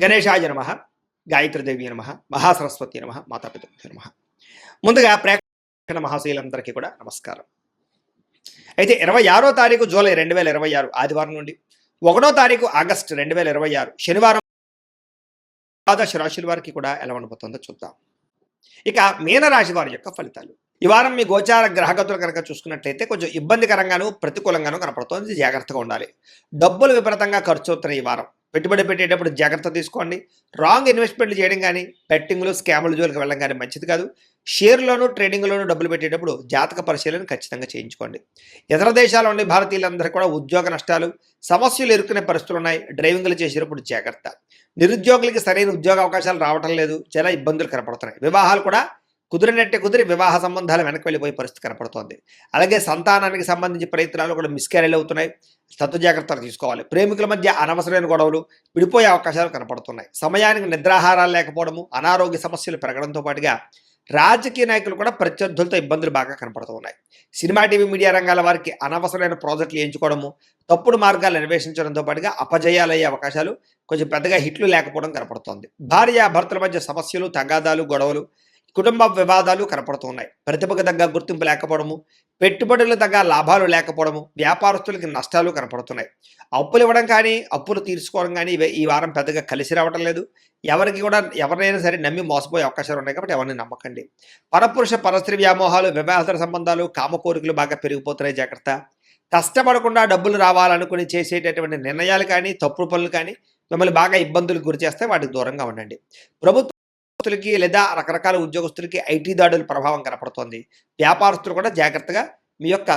గణేశాయ నమః, గాయత్రీదేవి నమః, మహాసరస్వతి నమః, మాతాపితృభ్యో నమః. ముందుగా ప్రేక్షక మహాశీలందరికీ కూడా నమస్కారం. అయితే 26వ తారీఖు జూలై 2026 ఆదివారం నుండి 1వ తారీఖు ఆగస్టు 2026 శనివారం ద్వాదశ రాశుల వారికి కూడా ఎలా ఉండబోతుందో చూద్దాం. ఇక మీనరాశి వారి యొక్క ఫలితాలు. ఈ వారం మీ గోచార గ్రహగతులు కనుక చూసుకున్నట్లయితే కొంచెం ఇబ్బందికరంగాను ప్రతికూలంగాను కనపడుతుంది. జాగ్రత్తగా ఉండాలి. డబ్బులు విపరీతంగా ఖర్చు అవుతున్నాయి. ఈ వారం పెట్టుబడి పెట్టేటప్పుడు జాగ్రత్త తీసుకోండి. రాంగ్ ఇన్వెస్ట్మెంట్లు చేయడం కానీ, బెట్టింగ్లు, స్కాముల జోలికి వెళ్ళడం కానీ మంచిది కాదు. షేర్లోను, ట్రేడింగ్లోనూ డబ్బులు పెట్టేటప్పుడు జాతక పరిశీలన ఖచ్చితంగా చేయించుకోండి. ఇతర దేశాల్లో ఉండే భారతీయులందరూ కూడా ఉద్యోగ నష్టాలు, సమస్యలు ఎదుర్కొనే పరిస్థితులు ఉన్నాయి. డ్రైవింగ్లు చేసేటప్పుడు జాగ్రత్త. నిరుద్యోగులకి సరైన ఉద్యోగ అవకాశాలు రావటం లేదు. చాలా ఇబ్బందులు కనపడుతున్నాయి. వివాహాలు కూడా కుదిరినట్టే కుదిరి వివాహ సంబంధాలు వెనక్కి వెళ్ళిపోయే పరిస్థితి కనపడుతోంది. అలాగే సంతానానికి సంబంధించి ప్రయత్నాలు కూడా మిస్క్యారేజ్ అవుతున్నాయి. తత్వ జాగ్రత్తలు తీసుకోవాలి. ప్రేమికుల మధ్య అనవసరమైన గొడవలు, విడిపోయే అవకాశాలు కనపడుతున్నాయి. సమయానికి నిద్రాహారాలు లేకపోవడము, అనారోగ్య సమస్యలు పెరగడంతో పాటుగా రాజకీయ నాయకులు కూడా ప్రత్యర్థులతో ఇబ్బందులు బాగా కనపడుతూ ఉన్నాయి. సినిమా, టీవీ, మీడియా రంగాల వారికి అనవసరమైన ప్రాజెక్టులు ఎంచుకోవడము, తప్పుడు మార్గాలు అన్వేషించడంతో పాటుగా అపజయాలయ్యే అవకాశాలు, కొంచెం పెద్దగా హిట్లు లేకపోవడం కనపడుతోంది. భార్య భర్తల మధ్య సమస్యలు, తగాదాలు, గొడవలు, కుటుంబ వివాదాలు కనపడుతున్నాయి. ప్రతిభకు తగ్గ గుర్తింపు లేకపోవడము, పెట్టుబడులు తగ్గ లాభాలు లేకపోవడము, వ్యాపారస్తులకి నష్టాలు కనపడుతున్నాయి. అప్పులు ఇవ్వడం కానీ, అప్పులు తీర్చుకోవడం కానీ ఈ వారం పెద్దగా కలిసి రావడం లేదు. ఎవరికి కూడా ఎవరినైనా సరే నమ్మి మోసపోయే అవకాశాలు ఉన్నాయి కాబట్టి ఎవరిని నమ్మకండి. పరపురుష పరస్త్రీ వ్యామోహాలు, వివాహేతర సంబంధాలు, కామ కోరికలు బాగా పెరిగిపోతున్నాయి. జాగ్రత్త. కష్టపడకుండా డబ్బులు రావాలనుకుని చేసేటటువంటి నిర్ణయాలు కానీ, తప్పుడు పనులు కానీ మిమ్మల్ని బాగా ఇబ్బందులకు గురి చేస్తే వాటికి దూరంగా ఉండండి. ప్రభుత్వ లేదా రకరకాల ఉద్యోగస్తులకి ఐటీ దాడుల ప్రభావం కనపడుతోంది. వ్యాపారస్తులు కూడా జాగ్రత్తగా మీ యొక్క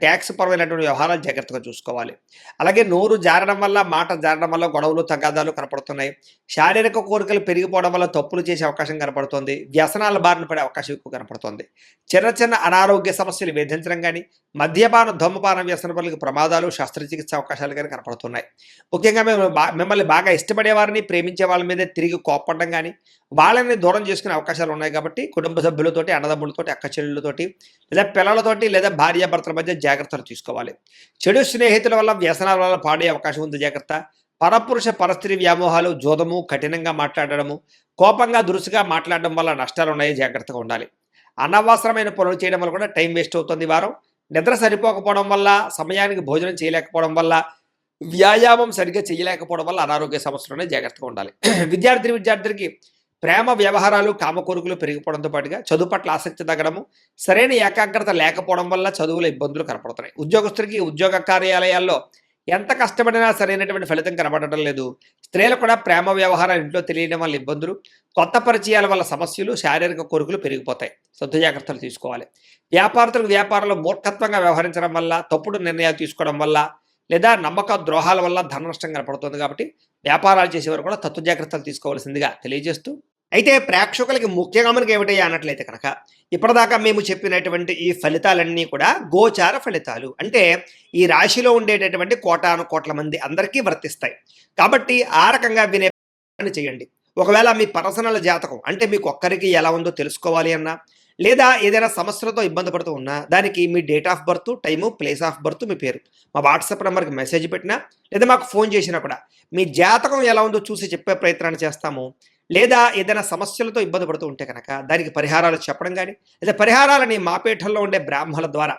ట్యాక్స్ పరమైనటువంటి వ్యవహారాలు జాగ్రత్తగా చూసుకోవాలి. అలాగే నోరు జారడం వల్ల, మాట జారడం వల్ల గొడవలు, తగాదాలు కనపడుతున్నాయి. శారీరక కోరికలు పెరిగిపోవడం వల్ల తప్పులు చేసే అవకాశం కనపడుతోంది. వ్యసనాల బారిన పడే అవకాశం ఎక్కువ కనపడుతోంది. చిన్న చిన్న అనారోగ్య సమస్యలు వేధించడం కానీ, మద్యపాన, ధూమపాన వ్యసన పనులకు ప్రమాదాలు, శస్త్రచికిత్స అవకాశాలు కానీ కనపడుతున్నాయి. ముఖ్యంగా మిమ్మల్ని బాగా ఇష్టపడే వారిని, ప్రేమించే వాళ్ళ మీద తిరిగి కోప్పడడం కానీ, వాళ్ళని దూరం చేసుకునే అవకాశాలు ఉన్నాయి. కాబట్టి కుటుంబ సభ్యులతోటి, అన్నదమ్ములతోటి, అక్క చెల్లెళ్ళతోటి, లేదా పిల్లలతోటి, లేదా భార్యాభర్తల మధ్య జాగ్రత్తలు తీసుకోవాలి. చెడు స్నేహితుల వల్ల, వ్యసనాల వల్ల పాడే అవకాశం ఉంది. జాగ్రత్త. పరపురుష పరస్త్రీ వ్యామోహాలు, జోదము, కఠినంగా మాట్లాడడము, కోపంగా దురుసుగా మాట్లాడడం వల్ల నష్టాలు ఉన్నాయి. జాగ్రత్తగా ఉండాలి. అనవసరమైన పనులు చేయడం వల్ల కూడా టైం వేస్ట్ అవుతుంది. ఈ వారం నిద్ర సరిపోకపోవడం వల్ల, సమయానికి భోజనం చేయలేకపోవడం వల్ల, వ్యాయామం సరిగ్గా చేయలేకపోవడం వల్ల అనారోగ్య సమస్యలు ఉన్నాయి. జాగ్రత్తగా ఉండాలి. విద్యార్థులకి ప్రేమ వ్యవహారాలు, కామకోరికలు పెరిగిపోవడంతో పాటుగా చదువు పట్ల ఆసక్తి తగ్గడము, సరైన ఏకాగ్రత లేకపోవడం వల్ల చదువుల ఇబ్బందులు కనపడుతున్నాయి. ఉద్యోగస్తులకి ఉద్యోగ కార్యాలయాల్లో ఎంత కష్టపడినా సరైనటువంటి ఫలితం కనబడటం లేదు. స్త్రీలకు కూడా ప్రేమ వ్యవహారాలు ఇంట్లో తెలియడం వల్ల ఇబ్బందులు, కొత్త పరిచయాల వల్ల సమస్యలు, శారీరక కోరికలు పెరిగిపోతాయి. తత్వ జాగ్రత్తలు తీసుకోవాలి. వ్యాపారంలో మూర్ఖత్వంగా వ్యవహరించడం వల్ల, తప్పుడు నిర్ణయాలు తీసుకోవడం వల్ల, లేదా నమ్మక ద్రోహాల వల్ల ధన నష్టం కనపడుతుంది. కాబట్టి వ్యాపారాలు చేసేవారు కూడా తత్వ జాగ్రత్తలు తీసుకోవాల్సిందిగా తెలియజేస్తూ, అయితే ప్రేక్షకులకి ముఖ్యంగా మనకి ఏమిటయ్యా అన్నట్లయితే కనుక, ఇప్పటిదాకా మేము చెప్పినటువంటి ఈ ఫలితాలన్నీ కూడా గోచార ఫలితాలు. అంటే ఈ రాశిలో ఉండేటటువంటి కోటాను కోట్ల మంది అందరికీ వర్తిస్తాయి. కాబట్టి ఆ రకంగా వినే చేయండి. ఒకవేళ మీ పర్సనల్ జాతకం అంటే మీకు ఒక్కరికి ఎలా ఉందో తెలుసుకోవాలి అన్నా, లేదా ఏదైనా సమస్యలతో ఇబ్బంది పడుతూ ఉన్నా, దానికి మీ date of birth, time, place of birth, మీ పేరు మా వాట్సాప్ నెంబర్కి మెసేజ్ పెట్టినా, లేదా మాకు ఫోన్ చేసినా కూడా మీ జాతకం ఎలా ఉందో చూసి చెప్పే ప్రయత్నాన్ని చేస్తాము. లేదా ఏదైనా సమస్యలతో ఇబ్బంది పడుతూ ఉంటే కనుక దానికి పరిహారాలు చెప్పడం కానీ, లేదా పరిహారాలని మా పీఠంలో ఉండే బ్రాహ్మణుల ద్వారా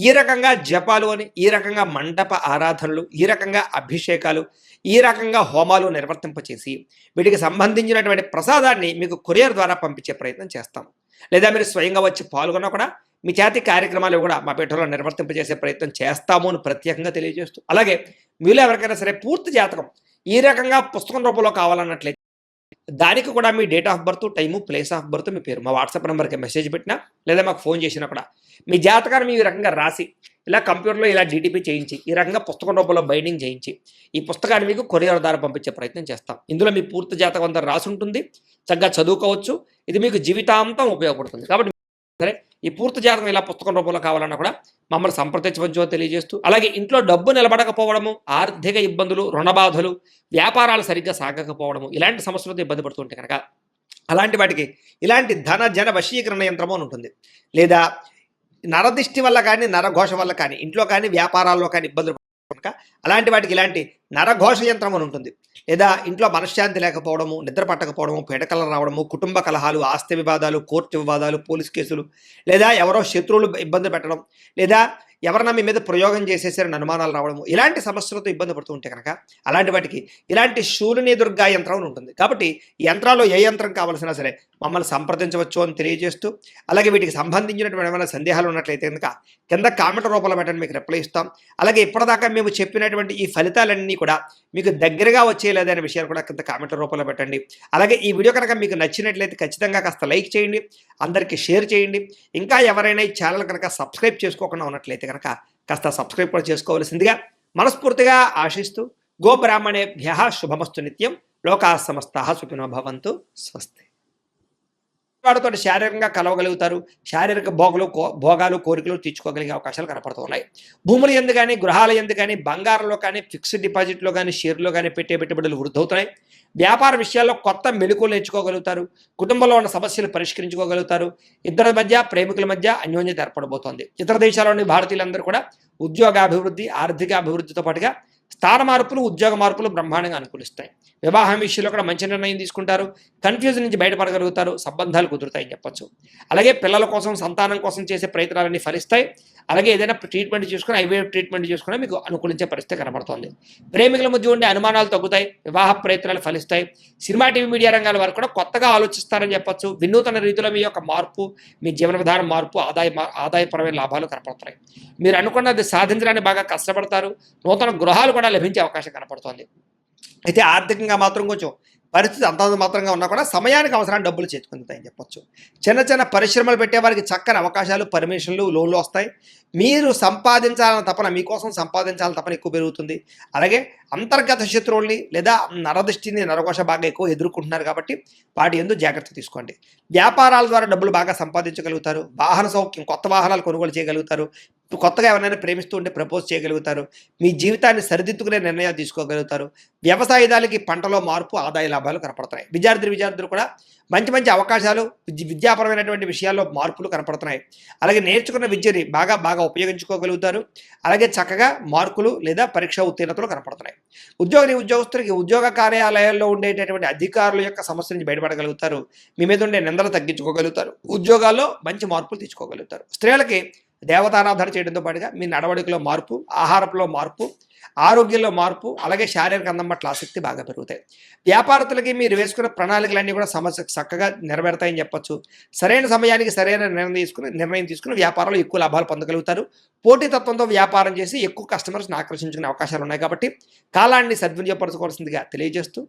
ఈ రకంగా జపాలు అని, ఈ రకంగా మండప ఆరాధనలు, ఈ రకంగా అభిషేకాలు, ఈ రకంగా హోమాలు నిర్వర్తింపచేసి వీటికి సంబంధించినటువంటి ప్రసాదాన్ని మీకు కొరియర్ ద్వారా పంపించే ప్రయత్నం చేస్తాం. లేదా మీరు స్వయంగా వచ్చి పాల్గొన్నా కూడా మీ చేతి కార్యక్రమాలు కూడా మా పీఠంలో నిర్వర్తింపజేసే ప్రయత్నం చేస్తాము అని ప్రత్యేకంగా తెలియజేస్తూ, అలాగే మీలో ఎవరికైనా సరే పూర్తి జాతకం ఈ రకంగా పుస్తకం రూపంలో కావాలన్నట్లయితే దానికి కూడా మీ date of birth, time, place of birth, మీ పేరు మా వాట్సాప్ నెంబర్కి మెసేజ్ పెట్టినా, లేదా మాకు ఫోన్ చేసినా కూడా మీ జాతకాన్ని ఈ రకంగా రాసి, ఇలా కంప్యూటర్లో ఇలా జీటీపీ చేయించి, ఈ రకంగా పుస్తకం రూపంలో బైండింగ్ చేయించి ఈ పుస్తకాన్ని మీకు కొరియర్ ద్వారా పంపించే ప్రయత్నం చేస్తాం. ఇందులో మీ పూర్తి జాతకం అంతా రాసి ఉంటుంది. చక్కగా చదువుకోవచ్చు. ఇది మీకు జీవితాంతం ఉపయోగపడుతుంది. కాబట్టి సరే, ఈ పూర్తి జాతకం ఇలా పుస్తకం రూపంలో కావాలన్నా కూడా మమ్మల్ని సంప్రదించవచ్చో తెలియజేస్తూ, అలాగే ఇంట్లో డబ్బు నిలబడకపోవడము, ఆర్థిక ఇబ్బందులు, రుణబాధలు, వ్యాపారాలు సరిగ్గా సాగకపోవడము, ఇలాంటి సమస్యలతో ఇబ్బంది పడుతుంటే కనుక అలాంటి వాటికి ఇలాంటి ధన జన వశీకరణ యంత్రము అని ఉంటుంది. లేదా నరదిష్టి వల్ల కానీ, నరఘోష వల్ల కానీ, ఇంట్లో కానీ వ్యాపారాల్లో కానీ ఇబ్బందులు కనుక అలాంటి వాటికి ఇలాంటి నరఘోష యంత్రం అని ఉంటుంది. లేదా ఇంట్లో మనశ్శాంతి లేకపోవడము, నిద్ర పట్టకపోవడము, పీడకలలు రావడము, కుటుంబ కలహాలు, ఆస్తి వివాదాలు, కోర్టు వివాదాలు, పోలీస్ కేసులు, లేదా ఎవరో శత్రువులు ఇబ్బంది పెట్టడం, లేదా ఎవరన్నా మీ మీద ప్రయోగం చేసేసారని అనుమానాలు రావడము, ఇలాంటి సమస్యలతో ఇబ్బంది పడుతూ ఉంటే కనుక అలాంటి వాటికి ఇలాంటి శూలిని దుర్గా యంత్రం అని ఉంటుంది. కాబట్టి ఈ యంత్రాల్లో ఏ యంత్రం కావాల్సినా సరే మమ్మల్ని సంప్రదించవచ్చు అని తెలియజేస్తూ, అలాగే వీటికి సంబంధించినటువంటి ఏమైనా సందేహాలు ఉన్నట్లయితే కనుక కింద కామెంట్ రూపంలో పెట్టండి, మీకు రిప్లై ఇస్తాం. అలాగే ఇప్పటిదాకా మేము చెప్పినటువంటి ఈ ఫలితాలన్నీ కూడా మీకు దగ్గరగా వచ్చేలేదనే విషయాలు కూడా కింద కామెంట్ రూపంలో పెట్టండి. అలాగే ఈ వీడియో కనుక మీకు నచ్చినట్లయితే ఖచ్చితంగా కాస్త లైక్ చేయండి, అందరికీ షేర్ చేయండి. ఇంకా ఎవరైనా ఈ ఛానల్ కనుక సబ్స్క్రైబ్ చేసుకోకుండా ఉన్నట్లయితే కనుక కాస్త సబ్స్క్రైబ్ కూడా చేసుకోవాల్సిందిగా మనస్ఫూర్తిగా ఆశిస్తూ, గోబ్రాహ్మణేభ్యః శుభమస్తు నిత్యం, లోకాః సమస్తాః సుఖినో భవంతు, స్వస్తి. వాడితో శారీరకంగా కలవగలుగుతారు, శారీరక భోగాలు కోరికలు తీర్చుకోగలిగే అవకాశాలు కనపడుతున్నాయి. భూముల యందు కానీ, గృహాల యందు కానీ, బంగారంలో కానీ, ఫిక్స్డ్ డిపాజిట్లో కానీ, షేర్లో కానీ పెట్టే పెట్టుబడులు వృద్ధి అవుతున్నాయి. వ్యాపార విషయాల్లో కొత్త మెళుకువలు నేర్చుకోగలుగుతారు. కుటుంబంలో ఉన్న సమస్యలు పరిష్కరించుకోగలుగుతారు. ఇద్దరి మధ్య, ప్రేమికుల మధ్య అన్యోన్యత ఏర్పడబోతోంది. ఇతర దేశాల్లోని భారతీయులందరూ కూడా ఉద్యోగాభివృద్ధి, ఆర్థిక అభివృద్ధితో పాటుగా స్థాన మార్పులు, ఉద్యోగ మార్పులు బ్రహ్మాండంగా అనుకూలిస్తాయి. వివాహం విషయంలో కూడా మంచి నిర్ణయం తీసుకుంటారు. కన్ఫ్యూజన్ నుంచి బయటపడగలుగుతారు. సంబంధాలు కుదురుతాయని చెప్పొచ్చు. అలాగే పిల్లల కోసం, సంతానం కోసం చేసే ప్రయత్నాలన్నీ ఫలిస్తాయి. అలాగే ఏదైనా ట్రీట్మెంట్ చేసుకుని, ఐవీఎఫ్ ట్రీట్మెంట్ చేసుకుని మీకు అనుకూలించే పరిస్థితి కనబడుతోంది. ప్రేమికుల మధ్య ఉండే అనుమానాలు తగ్గుతాయి. వివాహ ప్రయత్నాలు ఫలిస్తాయి. సినిమా, టీవీ, మీడియా రంగాల వారు కూడా కొత్తగా ఆలోచిస్తారని చెప్పొచ్చు. వినూతన రీతిలో మీ యొక్క మార్పు, మీ జీవన విధానం మార్పు, ఆదాయపరమైన లాభాలు కనపడుతున్నాయి. మీరు అనుకున్నది సాధించడానికి బాగా కష్టపడతారు. నూతన గృహాలు కూడా లభించే అవకాశం కనపడుతోంది. అయితే ఆర్థికంగా మాత్రం కొంచెం పరిస్థితి అంతంత మాత్రంగా ఉన్నా కూడా సమయానికి అవసరాన్ని డబ్బులు చేతుకుంటాయని చెప్పొచ్చు. చిన్న చిన్న పరిశ్రమలు పెట్టే వారికి చక్కని అవకాశాలు, పర్మిషన్లు, లోన్లు వస్తాయి. మీరు సంపాదించాలని తపన, మీకోసం సంపాదించాలని తపన ఎక్కువ పెరుగుతుంది. అలాగే అంతర్గత శత్రువుల్ని లేదా నరదృష్టిని, నరకోశ బాగా ఎక్కువ ఎదుర్కొంటున్నారు కాబట్టి వాటి యందు జాగ్రత్త తీసుకోండి. వ్యాపారాల ద్వారా డబ్బులు బాగా సంపాదించగలుగుతారు. వాహన సౌఖ్యం, కొత్త వాహనాలు కొనుగోలు చేయగలుగుతారు. కొత్తగా ఎవరైనా ప్రేమిస్తూ ఉంటే ప్రపోజ్ చేయగలుగుతారు. మీ జీవితాన్ని సరిదిద్దుకునే నిర్ణయాలు తీసుకోగలుగుతారు. వ్యవసాయదారులకి పంటలో మార్పు, ఆదాయ లాభాలు కనపడుతున్నాయి. విద్యార్థులు కూడా మంచి మంచి అవకాశాలు, విద్యాపరమైనటువంటి విషయాల్లో మార్పులు కనపడుతున్నాయి. అలాగే నేర్చుకున్న విద్యని బాగా ఉపయోగించుకోగలుగుతారు. అలాగే చక్కగా మార్కులు లేదా పరీక్ష ఉత్తీర్ణతలు కనపడుతున్నాయి. ఉద్యోగస్తులకి ఉద్యోగ కార్యాలయాల్లో ఉండేటటువంటి అధికారుల యొక్క సమస్య నుంచి బయటపడగలుగుతారు. మీ మీద ఉండే నిందలు తగ్గించుకోగలుగుతారు. ఉద్యోగాల్లో మంచి మార్పులు తెచ్చుకోగలుగుతారు. స్త్రీలకి దేవతారాధన చేయడంతో పాటుగా మీ నడవడికలో మార్పు, ఆహారంలో మార్పు, ఆరోగ్యంలో మార్పు, అలాగే శారీరక అందం పట్ల ఆసక్తి బాగా పెరుగుతాయి. వ్యాపారస్తులకి మీరు వేసుకున్న ప్రణాళికలన్నీ కూడా చక్కగా నెరవేరుతాయని చెప్పొచ్చు. సరైన సమయానికి సరైన నిర్ణయం తీసుకుని వ్యాపారంలో ఎక్కువ లాభాలు పొందగలుగుతారు. పోటీతత్వంతో వ్యాపారం చేసి ఎక్కువ కస్టమర్స్ని ఆకర్షించుకునే అవకాశాలు ఉన్నాయి. కాబట్టి కాలాన్ని సద్వినియోగపరచుకోవాల్సిందిగా తెలియజేస్తూ